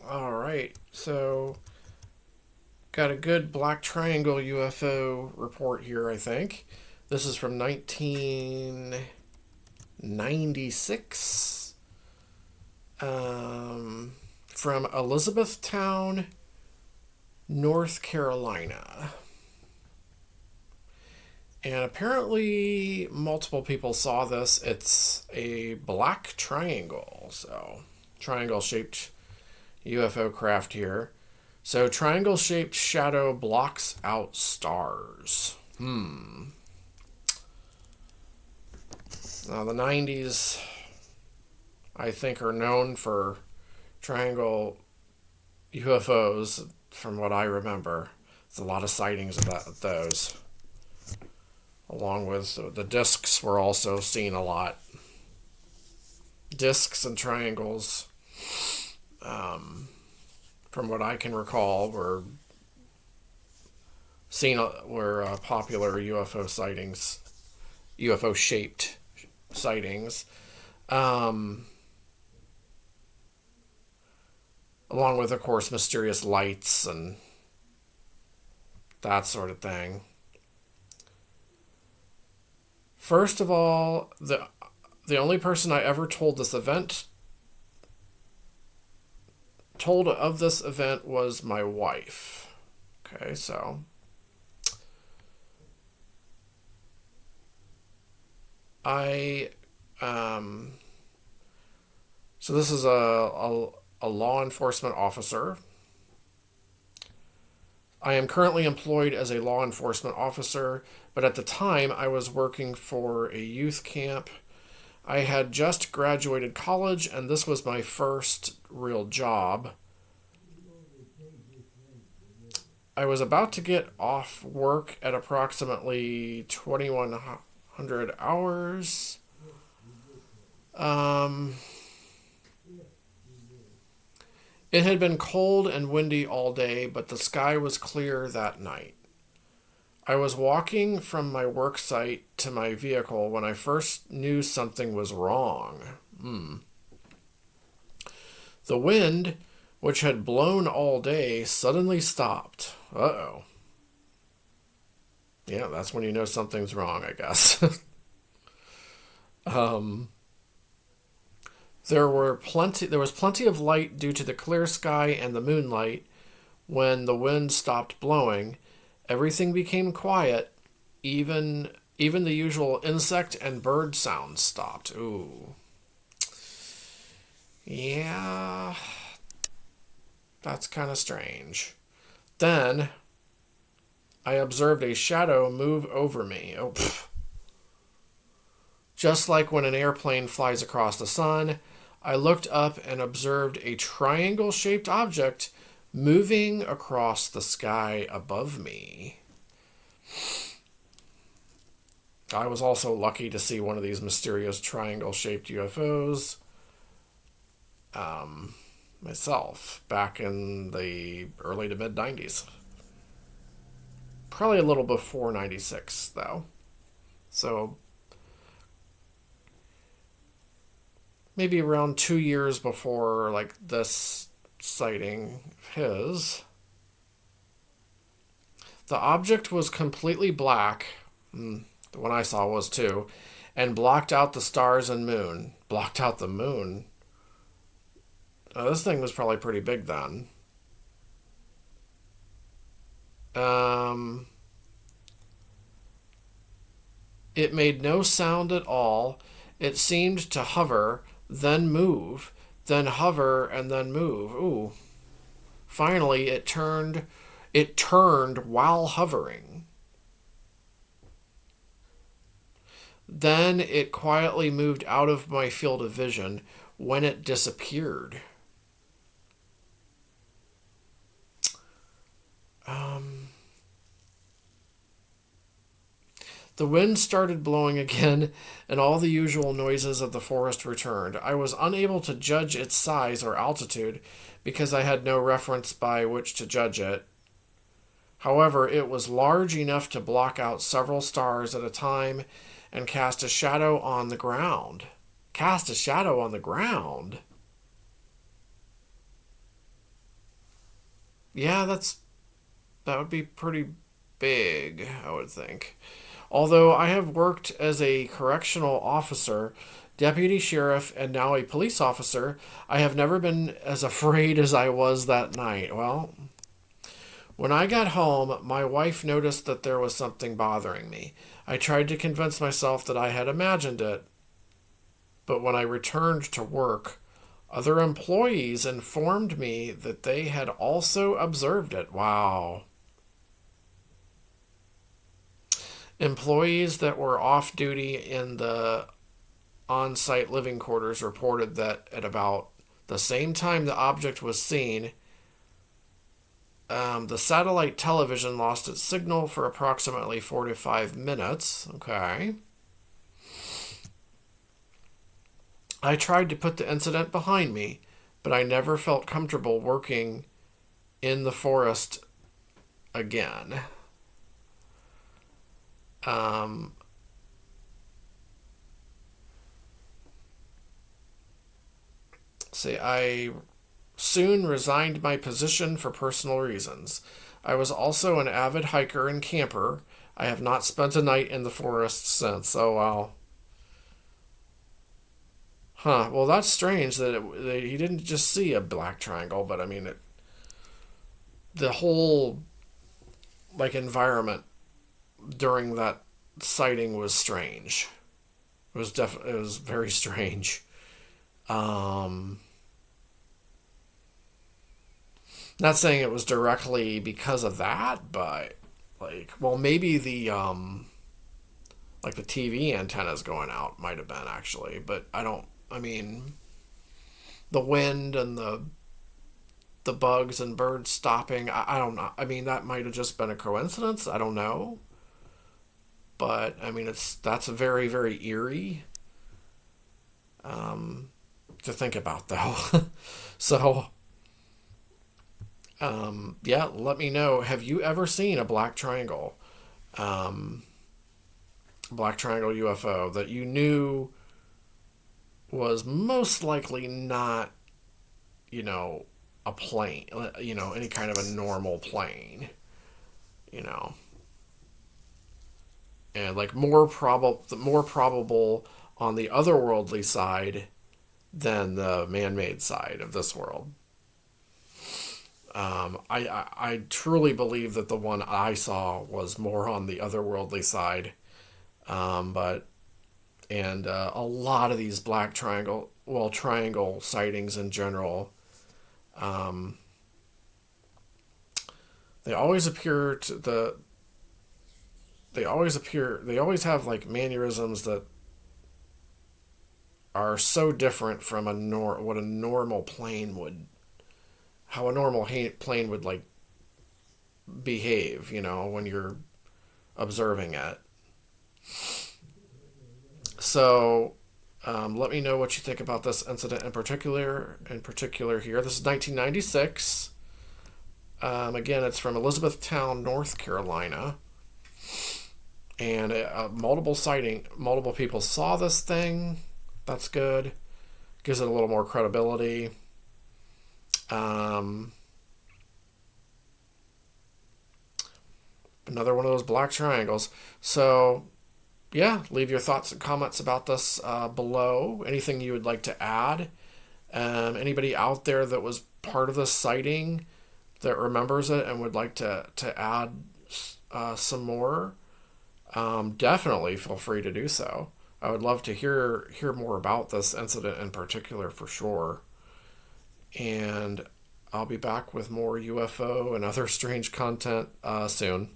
All right, so got a good black triangle UFO report here, I think. This is from 1996 from Elizabethtown, North Carolina. And apparently, multiple people saw this. It's a black triangle, so triangle shaped UFO craft here. So, triangle shaped shadow blocks out stars. Now, the 90s, I think, are known for triangle UFOs, from what I remember. There's a lot of sightings of those. Along with the discs were also seen a lot. Discs and triangles, from what I can recall, were popular UFO sightings, UFO shaped sightings, along with, of course, mysterious lights and that sort of thing. First of all, the only person I ever told of this event was my wife. Okay, so I so this is a law enforcement officer. I am currently employed as a law enforcement officer, but at the time I was working for a youth camp. I had just graduated college, and this was my first real job. I was about to get off work at approximately 2100 hours. It had been cold and windy all day, but the sky was clear that night. I was walking from my work site to my vehicle when I first knew something was wrong. The wind, which had blown all day, suddenly stopped. Uh-oh. Yeah, that's when you know something's wrong, I guess. um, there was plenty of light due to the clear sky and the moonlight. When the wind stopped blowing, everything became quiet. Even the usual insect and bird sounds stopped. Ooh. Yeah, that's kind of strange. Then I observed a shadow move over me. Oh, pff. Just like when an airplane flies across the sun, I looked up and observed a triangle shaped object moving across the sky above me. I was also lucky to see one of these mysterious triangle shaped UFOs myself back in the early to mid 90s. Probably a little before 96, though. So maybe around 2 years before, like, this sighting of his. The object was completely black. The one I saw was too. And blocked out the stars and moon. Blocked out the moon? This thing was probably pretty big then. It made no sound at all. It seemed to hover, then move, then hover, and then move. Ooh. Finally, it turned. It turned while hovering. Then it quietly moved out of my field of vision when it disappeared. The wind started blowing again, and all the usual noises of the forest returned. I was unable to judge its size or altitude because I had no reference by which to judge it. However, it was large enough to block out several stars at a time and cast a shadow on the ground. Cast a shadow on the ground? Yeah, that would be pretty big, I would think. Although I have worked as a correctional officer, deputy sheriff, and now a police officer, I have never been as afraid as I was that night. Well, when I got home, my wife noticed that there was something bothering me. I tried to convince myself that I had imagined it, but when I returned to work, other employees informed me that they had also observed it. Wow. Employees that were off duty in the on site living quarters reported that at about the same time the object was seen, the satellite television lost its signal for approximately 4 to 5 minutes. Okay. I tried to put the incident behind me, but I never felt comfortable working in the forest again. Um, I soon resigned my position for personal reasons. I was also an avid hiker and camper. I have not spent a night in the forest since. Oh, wow. Huh. Well, that's strange that he didn't just see a black triangle, but I mean, the whole like environment during that sighting was strange. It was very strange. Um, Not saying it was directly because of that, but like, well, maybe the like the TV antennas going out might have been actually, but I don't. I mean, the wind and the bugs and birds stopping. I don't know. I mean, that might have just been a coincidence. I don't know, but I mean, that's very very eerie um, to think about though. So yeah, let me know. Have you ever seen a black triangle? Um, Black triangle UFO that you knew was most likely not, you know, a plane, any kind of a normal plane, you know, and like more probable on the otherworldly side than the man-made side of this world. I truly believe that the one I saw was more on the otherworldly side, but and a lot of these triangle sightings in general, um, they always appear to the they always have like mannerisms that are so different from what a normal plane would how a normal plane would like behave, when you're observing it. So, let me know what you think about this incident in particular. Here, this is 1996. Again, it's from Elizabethtown, North Carolina, and multiple people saw this thing. That's good. Gives it a little more credibility. Um, Another one of those black triangles. So, yeah, leave your thoughts and comments about this below. Anything you would like to add? Anybody out there that was part of this sighting that remembers it and would like to add some more, definitely feel free to do so. I would love to hear more about this incident in particular for sure. And I'll be back with more UFO and other strange content soon.